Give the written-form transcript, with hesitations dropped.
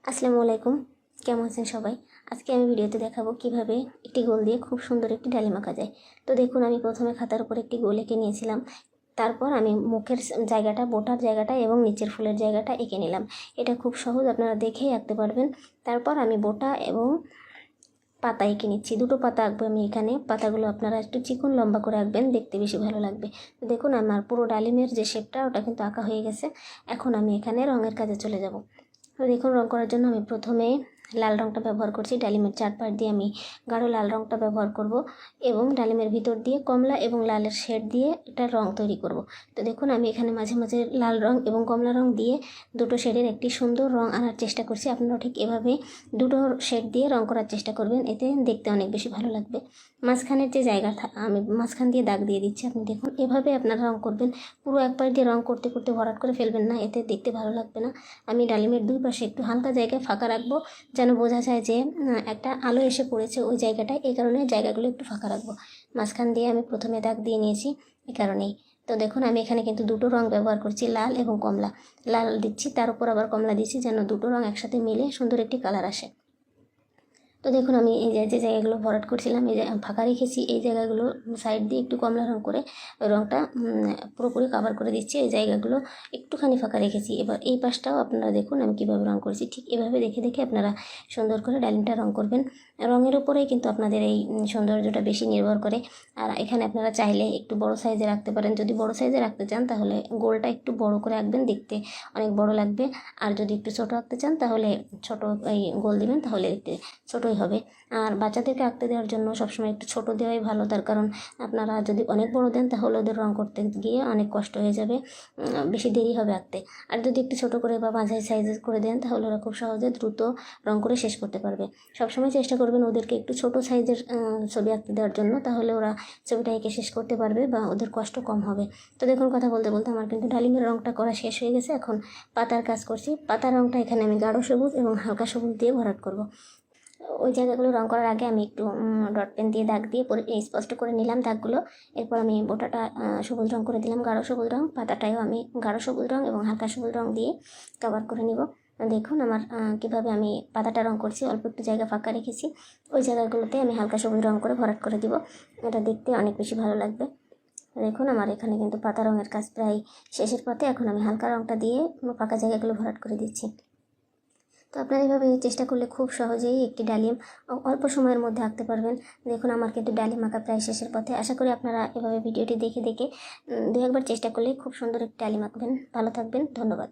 আসসালামু আলাইকুম, কেমন আছেন সবাই? আজকে আমি ভিডিওতে দেখাবো কিভাবে একটি গোল দিয়ে খুব সুন্দর একটি ডালিম আঁকা যায়। তো দেখুন, আমি প্রথমে খাতার উপর একটি গোল এঁকে নিয়েছিলাম। তারপর আমি মুখের জায়গাটা, বোটার জায়গাটা এবং নিচের ফুলের জায়গাটা এঁকে নিলাম। এটা খুব সহজ, আপনারা দেখেই আঁকতে পারবেন। তারপর আমি বোটা এবং পাতা এঁকে নিচ্ছি। দুটো পাতা আঁকবো আমি এখানে। পাতাগুলো আপনারা একটু চিকন লম্বা করে আঁকবেন, দেখতে বেশি ভালো লাগবে। তো দেখুন, আমার পুরো ডালিমের যে শেপটা ওটা কিন্তু আঁকা হয়ে গেছে। এখন আমি এখানে রঙের কাজে চলে যাব। তো দেখুন, রং করার জন্য আমি প্রথমে লাল রঙটা ব্যবহার করছি। ডালিমের চারপাশ দিয়ে আমি গাঢ় লাল রঙটা ব্যবহার করব এবং ডালিমের ভিতর দিয়ে কমলা এবং লালের শেড দিয়ে একটা রং তৈরি করব। তো দেখুন, আমি এখানে মাঝে মাঝে লাল রং এবং কমলা রং দিয়ে দুটো শেডের একটি সুন্দর রং আনার চেষ্টা করছি। আপনারাও ঠিক এভাবে দুটো শেড দিয়ে রং করার চেষ্টা করবেন, এতে দেখতে অনেক বেশি ভালো লাগবে। মাঝখানের যে জায়গা আমি মাঝখান দিয়ে দাগ দিয়ে দিচ্ছি। আপনি দেখুন, এভাবে আপনারা রং করবেন। পুরো একবার দিয়ে রং করতে করতে ভরাট করে ফেলবেন না, এতে দেখতে ভালো লাগবে না। আমি ডালিমের দুই পাশে একটু হালকা জায়গায় ফাঁকা রাখবো, যেন বোঝা যায় যে একটা আলো এসে পড়েছে ওই জায়গাটায়। এই কারণে জায়গাগুলো একটু ফাঁকা রাখবো। মাঝখান দিয়ে আমি প্রথমে দাগ দিয়ে নিয়েছি, এই কারণেই। তো দেখুন, আমি এখানে কিন্তু দুটো রং ব্যবহার করছি, লাল এবং কমলা। লাল দিচ্ছি, তার উপর আবার কমলা দিচ্ছি, যেন দুটো রং একসাথে মিলে সুন্দর একটি কালার আসে। তো দেখুন, আমি এই যে জায়গাগুলো ভরাট করছিলাম, এই যে ফাঁকা রেখেছি, এই জায়গাগুলো সাইড দিয়ে একটু কমলা রং করে রংটা পুরোপুরি কভার করে দিচ্ছি। এই জায়গাগুলো একটুখানি ফাঁকা রেখেছি। এবার এই পাশটাও আপনারা দেখুন আমি কীভাবে রং করেছি। ঠিক এভাবে দেখে দেখে আপনারা সুন্দর করে ডালিমটা রং করবেন। রঙের উপরেই কিন্তু আপনাদের এই সৌন্দর্যটা বেশি নির্ভর করে। আর এখানে আপনারা চাইলে একটু বড় সাইজে রাখতে পারেন। যদি বড় সাইজে রাখতে চান তাহলে গোলটা একটু বড় করে আঁকবেন, দেখতে অনেক বড় লাগবে। আর যদি একটু ছোটো আঁকতে চান তাহলে ছোটো এই গোল দিবেন, তাহলে দেখতে ছোটোই হবে। আর বাচ্চাদেরকে আঁকতে দেওয়ার জন্য সবসময় একটু ছোটো দেওয়াই ভালো। তার কারণ আপনারা যদি অনেক বড় দেন তাহলে ওদের রং করতে গিয়ে অনেক কষ্ট হয়ে যাবে, বেশি দেরি হবে আঁকতে। আর যদি একটু ছোটো করে বা মাঝারি সাইজের করে দেন তাহলে ওরা খুব সহজে দ্রুত রং করে শেষ করতে পারবে। সবসময় চেষ্টা করবেন ওদেরকে একটু ছোটো সাইজের ছবি আঁকতে দেওয়ার জন্য, তাহলে ওরা ছবিটা এঁকে শেষ করতে পারবে বা ওদের কষ্ট কম হবে। তো দেখুন, কথা বলতে বলতে আমার কিন্তু ডালিমের রংটা করা শেষ হয়ে গেছে। এখন পাতার কাজ করছি। পাতার রংটা এখানে আমি গাঢ় সবুজ এবং হালকা সবুজ দিয়ে ভরাট করব। ওই জায়গাগুলো রং করার আগে আমি একটু ডট পেন দিয়ে দাগ দিয়ে স্পষ্ট করে নিলাম দাগগুলো। এরপর আমি বোটাটা সবুজ রং করে দিলাম, গাঢ় সবুজ রং। পাতাটাও আমি গাঢ় সবুজ রং এবং হালকা সবুজ রং দিয়ে কভার করে নিব। দেখুন আমার কীভাবে আমি পাতাটা রং করছি। অল্প একটু জায়গা ফাঁকা রেখেছি, ওই জায়গাগুলোতে আমি হালকা সবুজ রং করে ভরাট করে দিব। এটা দেখতে অনেক বেশি ভালো লাগবে। দেখুন, আমার এখানে কিন্তু পাতা রঙের কাজ প্রায় শেষের পথে। এখন আমি হালকা রংটা দিয়ে ফাঁকা জায়গাগুলো ভরাট করে দিচ্ছি। তো আপনারা এইভাবে চেষ্টা করলে খুব সহজেই একটি ডালিম অল্প সময়ের মধ্যে আঁকতে পারবেন। দেখুন, আমার কিন্তু ডালিম আঁকা প্রায় শেষের পথে। আশা করি আপনারা এভাবে ভিডিওটি দেখে দেখে দু একবার চেষ্টা করলে খুব সুন্দর একটি ডালিম আঁকবেন। ভালো থাকবেন, ধন্যবাদ।